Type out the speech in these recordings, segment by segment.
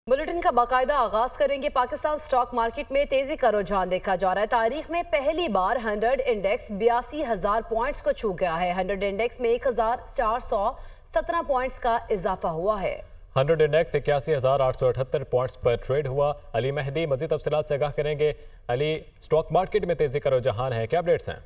Bulletin का बाकायदा आगाज करेंगे। पाकिस्तान स्टॉक मार्केट में तेजी का रुझान देखा जा रहा है। तारीख में पहली बार 100 इंडेक्स 82,000 पॉइंट्स को छू गया है। 100 इंडेक्स में 1,417 पॉइंट्स का इजाफा हुआ है। 100 इंडेक्स 81,878 पॉइंट्स पर ट्रेड हुआ। अली मेहदी मजीद तफसीलात से आगाह करेंगे। अली, स्टॉक मार्केट में तेजी का रुझान है, क्या अपडेट्स हैं?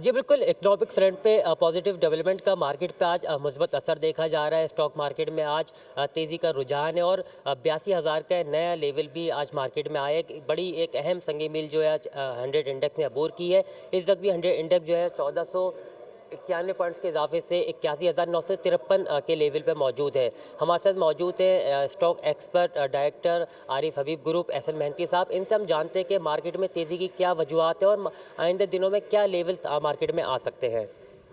जी बिल्कुल, इकनॉमिक फ्रंट पे पॉजिटिव डेवलपमेंट का मार्केट पे आज मुस्बत असर देखा जा रहा है। स्टॉक मार्केट में आज तेज़ी का रुझान है और 82,000 का नया लेवल भी आज मार्केट में आया। एक अहम संगी मील जो है आज 100 इंडेक्स ने अबूर की है। इस वक्त भी 100 इंडेक्स जो है 1491 पॉइंट्स के इजाफे से 81,953 के लेवल पे मौजूद है। हमारे साथ मौजूद है स्टॉक एक्सपर्ट डायरेक्टर आरिफ हबीब ग्रुप एहसन मेहनती साहब। इनसे हम जानते हैं कि मार्केट में तेज़ी की क्या वजूहत है और आइंदे दिनों में क्या लेवल्स मार्केट में आ सकते हैं।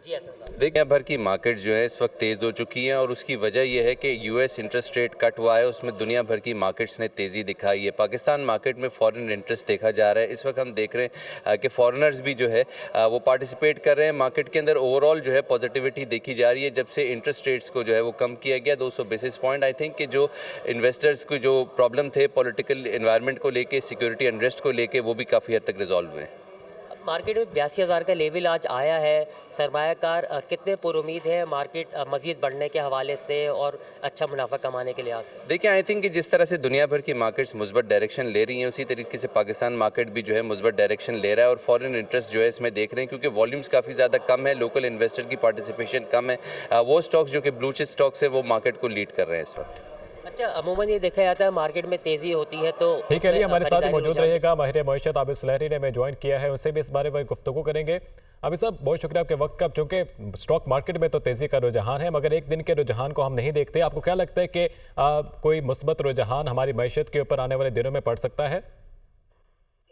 जी एहसन साहब। दुनिया भर की मार्केट जो है इस वक्त तेज़ हो चुकी हैं और उसकी वजह यह है कि यूएस इंटरेस्ट रेट कट हुआ है, उसमें दुनिया भर की मार्केट्स ने तेज़ी दिखाई है। पाकिस्तान मार्केट में फॉरेन इंटरेस्ट देखा जा रहा है। इस वक्त हम देख रहे हैं कि फॉरेनर्स भी जो है वो पार्टिसिपेट कर रहे हैं मार्केट के अंदर। ओवरऑल जो है पॉजिटिविटी देखी जा रही है जब से इंटरेस्ट रेट्स को जो है वो कम किया गया 200 बेसिस पॉइंट। आई थिंक कि जो इन्वेस्टर्स को जो प्रॉब्लम थे पॉलिटिकल इन्वायरमेंट को लेके, सिक्योरिटी अनरेस्ट को लेके, वो भी काफ़ी हद तक रिजॉल्व हुए हैं। मार्केट में 82,000 का लेवल आज आया है। सरमायाकार कितने पुरुमीद है मार्केट मज़ीद बढ़ने के हवाले से और अच्छा मुनाफा कमाने के लिहाज से? देखिए, आई थिंक कि जिस तरह से दुनिया भर की मार्केट्स मुस्बत डायरेक्शन ले रही हैं उसी तरीके से पाकिस्तान मार्केट भी जो है मुस्बत डायरेक्शन ले रहा है और फॉरेन इंटरेस्ट जो है इसमें देख रहे हैं क्योंकि वॉल्यूम्स काफ़ी ज़्यादा कम है, लोकल इन्वेस्टर की पार्टिसिपेशन कम है। वो स्टॉक्स जो कि ब्लू चिप स्टॉक्स है वो मार्केट को लीड कर रहे हैं इस वक्त। अच्छा, अमूमन ये देखा जाता है मार्केट में तेज़ी होती है तो ठीक है, हमारे साथ मौजूद रहिएगा। माहिर मईशत आबिद सुलहरी ने हमें ज्वाइन किया है, उससे भी इस बारे में गुफ्तगू करेंगे। अभी साहब, बहुत शुक्रिया आपके वक्त का। चूँकि स्टॉक मार्केट में तो तेज़ी का रुझान है मगर एक दिन के रुझान को हम नहीं देखते। आपको क्या लगता है कि कोई मुस्बत रुझान हमारी मईशत के ऊपर आने वाले दिनों में पड़ सकता है?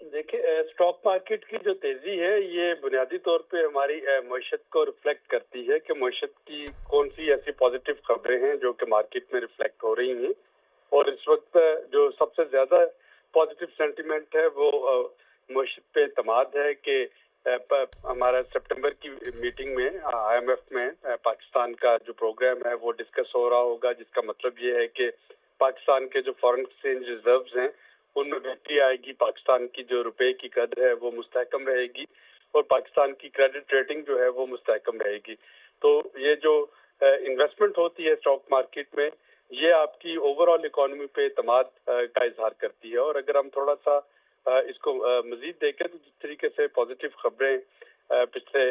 देखिए, स्टॉक मार्केट की जो तेजी है ये बुनियादी तौर पे हमारी मईशत को रिफ्लेक्ट करती है कि मईशत की कौन सी ऐसी पॉजिटिव खबरें हैं जो कि मार्केट में रिफ्लेक्ट हो रही हैं। और इस वक्त जो सबसे ज्यादा पॉजिटिव सेंटीमेंट है वो मईशत पे एतमाद है कि हमारा सितंबर की मीटिंग में IMF में पाकिस्तान का जो प्रोग्राम है वो डिस्कस हो रहा होगा, जिसका मतलब ये है कि पाकिस्तान के जो फॉरेन एक्सचेंज रिजर्व्स हैं उनमें बेहतरी आएगी, पाकिस्तान की जो रुपए की कदर है वो मुस्तहकम रहेगी और पाकिस्तान की क्रेडिट रेटिंग जो है वो मुस्तहकम रहेगी। तो ये जो इन्वेस्टमेंट होती है स्टॉक मार्केट में ये आपकी ओवरऑल इकोनॉमी पे एतमाद का इजहार करती है। और अगर हम थोड़ा सा इसको मजीद देखें तो जिस तरीके से पॉजिटिव खबरें पिछले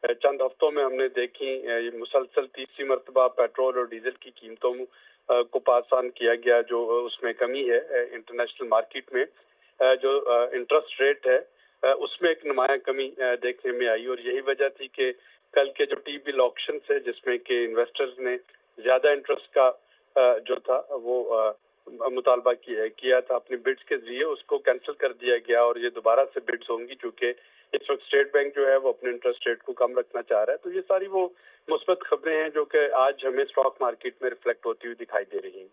चंद हफ्तों में हमने देखी, मुसलसल तीसरी मरतबा पेट्रोल और डीजल की कीमतों को पास ऑन किया गया, जो उसमें कमी है इंटरनेशनल मार्केट में, जो इंटरेस्ट रेट है उसमें एक नुमाया कमी देखने में आई। और यही वजह थी कि कल के जो टी बिल ऑक्शन है जिसमें कि इन्वेस्टर्स ने ज्यादा इंटरेस्ट का जो था वो मुतालबा किया था अपनी बिड्स के जरिए, उसको कैंसिल कर दिया गया और ये दोबारा से बिड्स होंगी क्योंकि इस वक्त स्टेट बैंक जो है वो अपने इंटरेस्ट रेट को कम रखना चाह रहा है। तो ये सारी वो मुस्बत खबरें हैं जो कि आज हमें स्टॉक मार्केट में रिफ्लेक्ट होती हुई दिखाई दे रही हैं।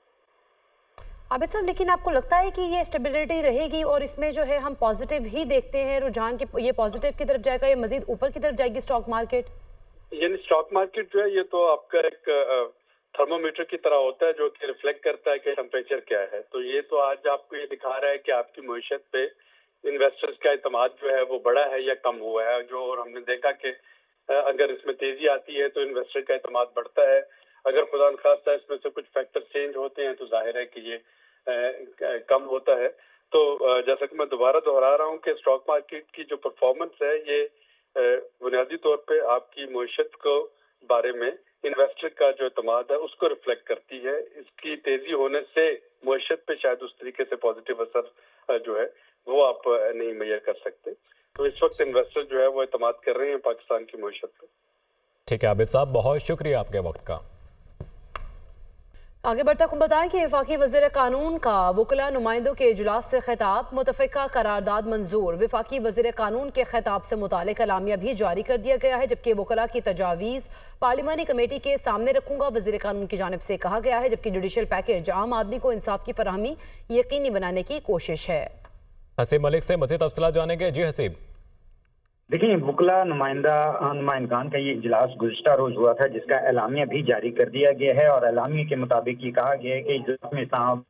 आबिद साहब, लेकिन आपको लगता है कि ये स्टेबिलिटी रहेगी और इसमें जो है हम पॉजिटिव ही देखते हैं रुझान के, ये पॉजिटिव की तरफ जाएगा या मजीद ऊपर की तरफ जाएगी स्टॉक मार्केट? यानी स्टॉक मार्केट जो है ये तो आपका एक थर्मोमीटर की तरह होता है जो कि रिफ्लेक्ट करता है कि टेम्परेचर क्या है। तो ये तो आज आपको ये दिखा रहा है कि आपकी मईशत पे इन्वेस्टर्स का एतमाद जो है वो बढ़ा है या कम हुआ है। जो और हमने देखा कि अगर इसमें तेजी आती है तो इन्वेस्टर का एतमाद बढ़ता है, अगर खुदा न खास्ता इसमें से कुछ फैक्टर चेंज होते हैं तो जाहिर है कि ये कम होता है। तो जैसा कि मैं दोबारा दोहरा रहा हूँ कि स्टॉक मार्केट की जो परफॉर्मेंस है ये बुनियादी तौर पे आपकी मईशत को बारे में इन्वेस्टर का जो एतमाद है उसको रिफ्लेक्ट करती है। इसकी तेजी होने से मईशत पे शायद उस तरीके से पॉजिटिव असर जो है वो आप नहीं मुहैया कर सकते। तो इस वक्त इन्वेस्टर जो है वो एतमाद कर रहे हैं पाकिस्तान की मईशत पे। ठीक है आबिद साहब, बहुत शुक्रिया आपके वक्त का। आगे बढ़ते आपको बताएं कि वफाकी वज़ीर कानून का वकला नुमाइंदों के इजलास से खिताब, मुतफ़िका करारदाद मंजूर। वफाकी वज़ीर कानून के खिताब से मुतालिक अलामिया भी जारी कर दिया गया है जबकि वकला की तजावीज़ पार्लिमानी कमेटी के सामने रखूंगा वज़ीर कानून की जानिब से कहा गया है। जबकि जुडिशल पैकेज आम आदमी को इंसाफ की फराहमी यकीनी बनाने की कोशिश है। हसीब मलिक से मज़ीद तफसीलात जानेंगे। जी हसीब। देखिए, वकला नुमाइंदान का ये इजलास गुज़िश्ता रोज़ हुआ था, जिसका एलामिया भी जारी कर दिया गया है और एलामिया के मुताबिक ये कहा गया है कि इजलास में साहब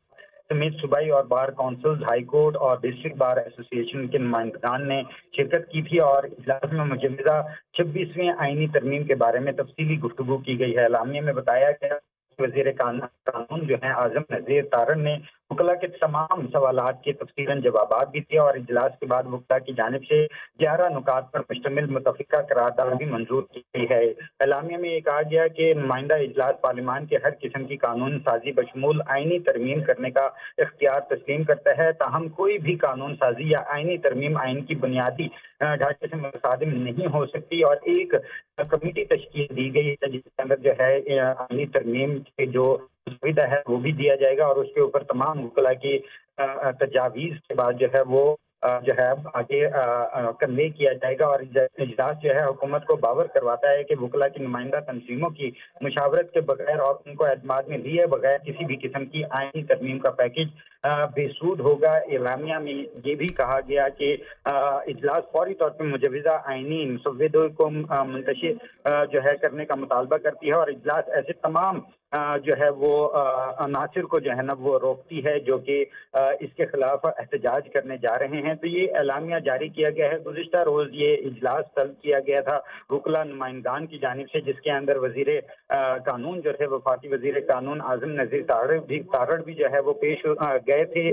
समेत सूबाई और बार काउंसिल्स, हाई कोर्ट और डिस्ट्रिक्ट बार एसोसिएशन के नुमाइंदान ने शिरकत की थी और इजलास में मुजवज़ा 26वें आईनी तरमीम के बारे में तफसीली गुफ्तगू की गई है। एलामिया में बताया गया वज़ीर कानून जो हैं आज़म नज़ीर तारण ने वकला के तमाम सवालात के तफसीलन जवाबात भी दिए और इजलास के बाद वकला की जानिब से 11 नुकात पर मुश्तमिल मुतफ़िका करारदाद भी मंजूर की गई है। एलामिया में ये कहा गया कि नुमाइंदा इजलास पार्लियामान के हर किस्म की कानून साजी बशमूल आइनी तरमीम करने का इख्तियार तस्लीम करता है, ताहम कोई भी कानून साजी या आइनी तरमीम आइन की बुनियादी ढांचे से मुतादिम नहीं हो सकती और एक कमेटी तश्कील दी गई है जिसके अंदर जो है आइनी तरमीम के जो सुविधा है वो भी दिया जाएगा और उसके ऊपर तमाम वकला की तजावीज़ के बाद जो है वो जो है आगे कन्वे किया जाएगा और इजलास जो है हुकूमत को बावर करवाता है कि वकला की नुमाइंदा तंजीमों की मुशावरत के बगैर और उनको एतमाद में लिए बगैर किसी भी किस्म की आइनी तरमीम का पैकेज बेसूद होगा। एलामिया में ये भी कहा गया कि इजलास फौरी तौर पर मुजवज़ा आइनी मुसव्वदों को मुंतशिर जो है करने का मुतालबा करती है और इजलास ऐसे तमाम जो है वो अनासिर को जो है ना वो रोकती है जो कि इसके खिलाफ एहतजाज करने जा रहे हैं। तो ये एलामिया जारी किया गया है। गुज़िश्ता रोज़ ये इजलास तलब किया गया था वकला नुमाइंदान की जानिब से, जिसके अंदर वज़ीर कानून जो थे वफाकी वज़ीर कानून आज़म नज़ीर तारड़ भी जो है वो पेश गए थे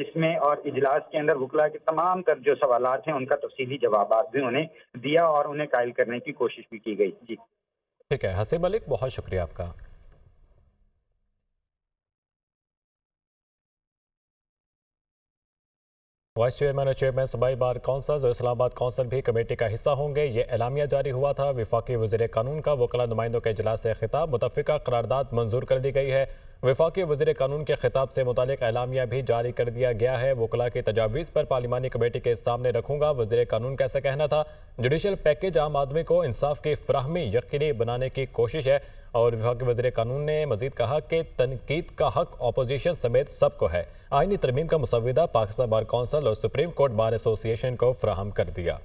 इसमें और इजलास के अंदर वकला के तमाम तर जो सवालात हैं उनका तफसीली जवाब भी उन्हें दिया और उन्हें कायल करने की कोशिश भी की गई। जी ठीक है हसीब मलिक, बहुत शुक्रिया आपका। वाइस चेयरमैन और चेयरमैन सूबाई बार काउंसिल और इस्लामाबाद काउंसिल भी कमेटी का हिस्सा होंगे। ये एलामिया जारी हुआ था। वफाकी वज़ीर कानून का वकला नुमाइंदों के इजलास से खिताब, मुतफ़िका करारदाद मंजूर कर दी गई है। वफाकी वज़ीर कानून के खिताब से मुतालिक एलामिया भी जारी कर दिया गया है। वकला की तजावीज़ पर पार्लिमानी कमेटी के सामने रखूंगा। वज़ीर कानून का ऐसा कहना था। जुडिशल पैकेज आम आदमी को इंसाफ की फ्राहमी यकीनी बनाने की कोशिश है और वफाकी वज़ीर कानून ने मजीद कहा कि तनकीद का हक अपोजिशन समेत सबको है। आइनी तरमीम का मुसव्विदा पाकिस्तान बार काउंसिल और सुप्रीम कोर्ट बार एसोसिएशन को फ्राहम कर दिया।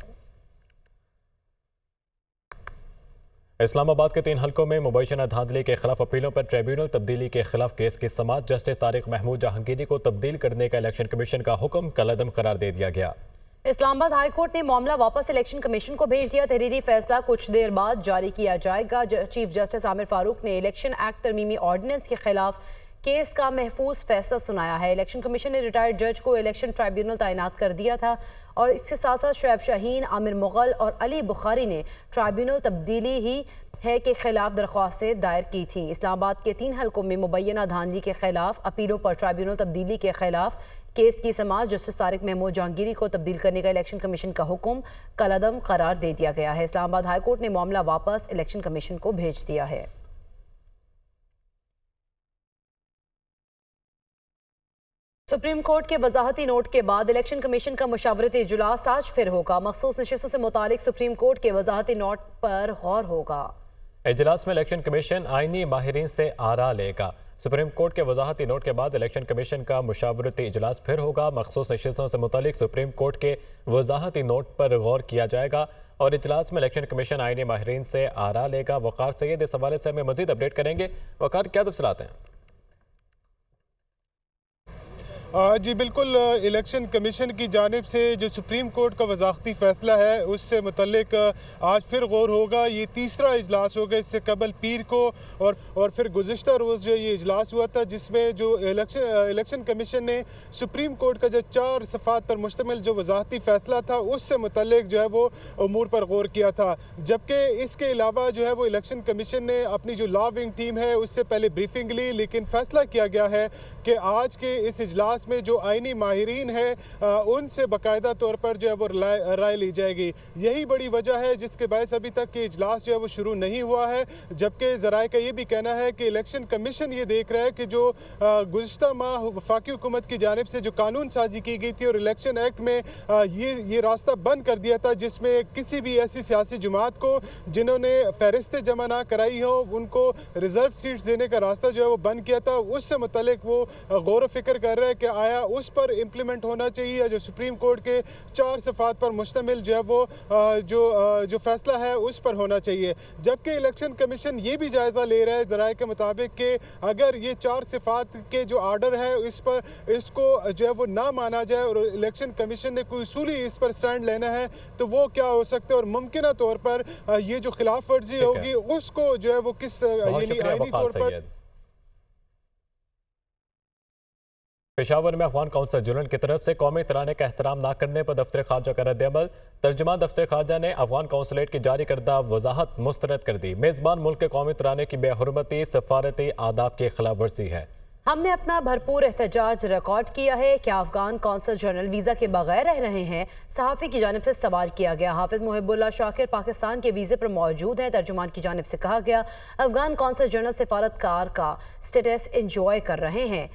इस्लामाबाद के 3 हलकों में मुबैशना धांधली के खिलाफ अपीलों पर ट्रिब्यूनल तब्दीली के खिलाफ केस की समाअत। जस्टिस तारिक महमूद जहांगीरी को तब्दील करने का इलेक्शन कमीशन का हुक्म कलअदम करार दे दिया गया। इस्लामाबाद हाई कोर्ट ने मामला वापस इलेक्शन कमीशन को भेज दिया। तहरीरी फैसला कुछ देर बाद जारी किया जाएगा। चीफ जस्टिस आमिर फारूक ने इलेक्शन एक्ट तरमीमी ऑर्डिनेंस के खिलाफ केस का महफूज फैसला सुनाया है। इलेक्शन कमीशन ने रिटायर्ड जज को इलेक्शन ट्राइब्यूनल तैनात कर दिया था और इसके साथ साथ शुएब शाहीन, आमिर मुगल और अली बुखारी ने ट्राइब्यूनल तब्दीली ही है के खिलाफ दरख्वास्तें दायर की थी। इस्लामाबाद के 3 हलकों में मुबैना धांधली के खिलाफ अपीलों पर ट्राइब्यूनल तब्दीली के खिलाफ केस की समाअत जस्टिस तारिक महमूद जहांगीरी को तब्दील करने का इलेक्शन कमीशन का हुक्म कलअदम करार दे दिया गया है। इस्लामाबाद हाई कोर्ट ने मामला वापस इलेक्शन कमीशन को भेज दिया है। सुप्रीम कोर्ट के वजाहती नोट के बाद इलेक्शन कमीशन का मुशावरती इजलास आज फिर होगा। मखसूस नशिस्तों से मुतालिक सुप्रीम कोर्ट के वजाहती नोट पर गौर होगा। इजलास में इलेक्शन कमीशन आईनी माहिरीन से आरा लेगा। सुप्रीम कोर्ट के वजाहती नोट के बाद इलेक्शन कमीशन का मुशावरती इजलास फिर होगा। मखसूस नशिस्तों से मुतालिक सुप्रीम कोर्ट के वजाहती नोट पर गौर किया जाएगा और इजलास में इलेक्शन कमीशन आईनी माहिरीन से आरा लेगा। वकार सैयद इस हवाले से हमें मजीद अपडेट करेंगे। वकार, क्या तफसीलात हैं? जी बिल्कुल, इलेक्शन कमीशन की जानिब से जो सुप्रीम कोर्ट का वजाहती फ़ैसला है उससे मुतल्लिक आज फिर गौर होगा। ये तीसरा इजलास होगा। इससे कबल पीर को और फिर गुज़िश्ता रोज़ जो ये इजलास हुआ था जिसमें जो इलेक्शन कमीशन ने सुप्रीम कोर्ट का जो 4 सफ़ात पर मुश्तमिल जो वजाहती फ़ैसला था उससे मुतल्लिक जो है वो अमूर पर गौर किया था। जबकि इसके अलावा जो है वो इलेक्शन कमीशन ने अपनी जो लॉ विंग टीम है उससे पहले ब्रीफिंग ली, लेकिन फ़ैसला किया गया है कि आज के इस इजलास में जो आईनी माहिरीन है उनसे बाकायदा तौर पर जो है वो राय ली जाएगी। यही बड़ी वजह है जिसके बायस अभी तक के इजलास जो है वो शुरू नहीं हुआ है। जबकि ज़राए का ये भी कहना है कि इलेक्शन कमीशन ये देख रहा है कि जो गुज़िश्ता माह वफाकी हुकूमत की जानिब से जो कानून साजी की गई थी और इलेक्शन एक्ट में ये रास्ता बंद कर दिया था जिसमें किसी भी ऐसी सियासी जमात को जिन्होंने फहरिस्तें जमा ना कराई हो उनको रिजर्व सीट्स देने का रास्ता जो है वो बंद किया था। उससे मुतल्लिक वो गौर व फिक्र कर रहा है कि के आया उस पर इम्प्लीमेंट होना चाहिए। जो सुप्रीम कोर्ट के 4 सफ़ात पर मुश्तमिल जो है वो जो फैसला है उस पर होना चाहिए। जबकि इलेक्शन कमीशन ये भी जायज़ा ले रहा है ज़राए के मुताबिक कि अगर ये 4 सिफात के जो आर्डर है इसको जो है वो ना माना जाए और इलेक्शन कमीशन ने कोई उसूली इस पर स्टैंड लेना है तो वो क्या हो सकता है और मुमकिन तौर पर ये जो खिलाफ वर्जी होगी उसको जो है वो किस यानी आईनी तौर पर। पेशावर में अफगान कौंसल जुलन की तरफ से कौमी तराने का एहतराम न करने पर दफ्तर खारजा का रद्द-ए-अमल। तर्जुमान दफ्तर खारजा ने अफगान कौंसलेट की जारी करदा वजाहत मुस्तरद कर दी। मेज़बान मुल्क के कौमी तराने की बेहुरमती सफारती आदाब की खिलाफ वर्जी है। हमने अपना भरपूर एहतजाज रिकॉर्ड किया है। क्या अफगान कौंसल जनरल वीज़ा के बगैर रह रहे हैं? सहाफ़ी की जानिब से सवाल किया गया। हाफिज मुहिबुल्लाह शाकिर पाकिस्तान के वीज़े पर मौजूद हैं। तर्जुमान की जानिब से कहा गया अफगान कौंसल जनरल सिफारतकार का स्टेटस इंजॉय कर रहे हैं।